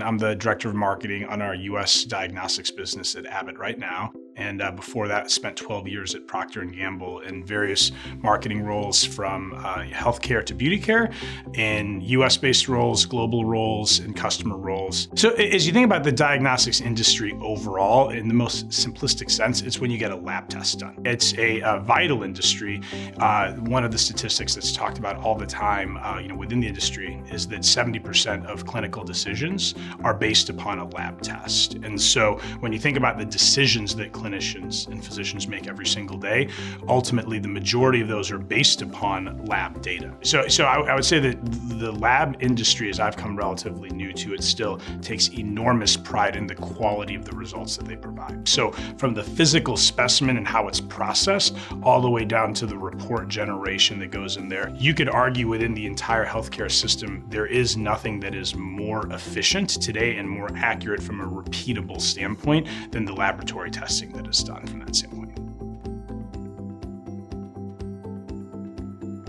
I'm the director of marketing on our US diagnostics business at Abbott right now. And before that, spent 12 years at Procter & Gamble in various marketing roles from healthcare to beauty care, in US-based roles, global roles, and customer roles. So as you think about the diagnostics industry overall, in the most simplistic sense, it's when you get a lab test done. It's a vital industry. One of the statistics that's talked about all the time within the industry is that 70% of clinical decisions are based upon a lab test. And so when you think about the decisions that clinicians and physicians make every single day, ultimately the majority of those are based upon lab data. So I would say that the lab industry, as I've come relatively new to it, still takes enormous pride in the quality of the results that they provide. So from the physical specimen and how it's processed, all the way down to the report generation that goes in there, you could argue within the entire healthcare system, there is nothing that is more efficient today and more accurate from a repeatable standpoint than the laboratory testing that is done from that standpoint.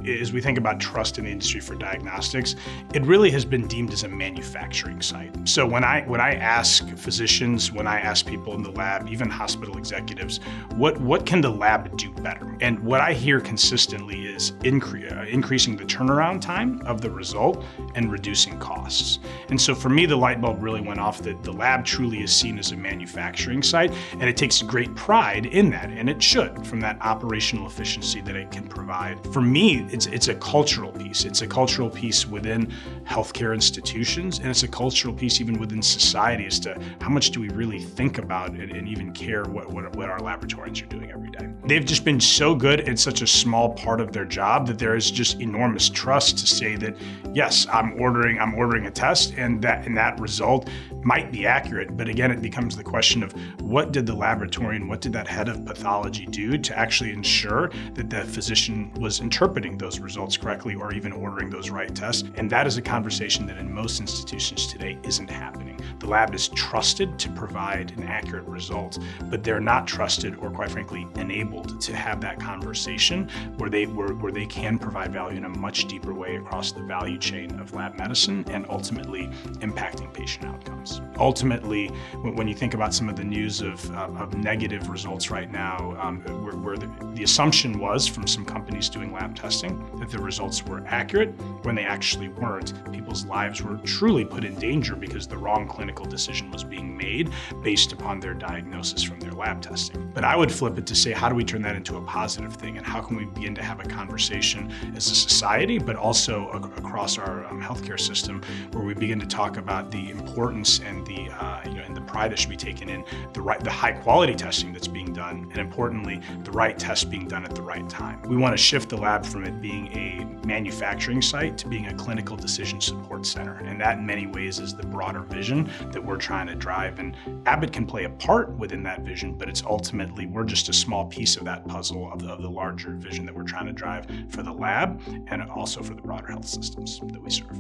As we think about trust in the industry for diagnostics, it really has been deemed as a manufacturing site. So when I ask physicians, when I ask people in the lab, even hospital executives, what can the lab do better? And what I hear consistently is increasing the turnaround time of the result and reducing costs. And so for me, the light bulb really went off that the lab truly is seen as a manufacturing site, and it takes great pride in that, and it should, from that operational efficiency that it can provide. For me, it's a cultural piece. It's a cultural piece within healthcare institutions, and it's a cultural piece even within society as to how much do we really think about and even care what our laboratories are doing every day. They've just been so good at such a small part of their job that there is just enormous trust to say that, yes, I'm ordering a test, and that result might be accurate. But again, it becomes the question of what did the laboratory and what did that head of pathology do to actually ensure that the physician was interpreting those results correctly or even ordering those right tests. And that is a conversation that in most institutions today isn't happening. The lab is trusted to provide an accurate result, but they're not trusted or, quite frankly, enabled to have that conversation where they can provide value in a much deeper way across the value chain of lab medicine and ultimately impacting patient outcomes. Ultimately, when you think about some of the news of negative results right now, where the assumption was from some companies doing lab testing that the results were accurate when they actually weren't. People's lives were truly put in danger because the wrong clinical decision was being made based upon their diagnosis from their lab testing. But I would flip it to say, how do we turn that into a positive thing? And how can we begin to have a conversation as a society, but also across our healthcare system, where we begin to talk about the importance and the pride that should be taken in the high quality testing that's being done, and importantly, the right test being done at the right time. We want to shift the lab from it being a manufacturing site to being a clinical decision support center. And that in many ways is the broader vision that we're trying to drive. And Abbott can play a part within that vision, but it's ultimately, we're just a small piece of that puzzle of the larger vision that we're trying to drive for the lab and also for the broader health systems that we serve.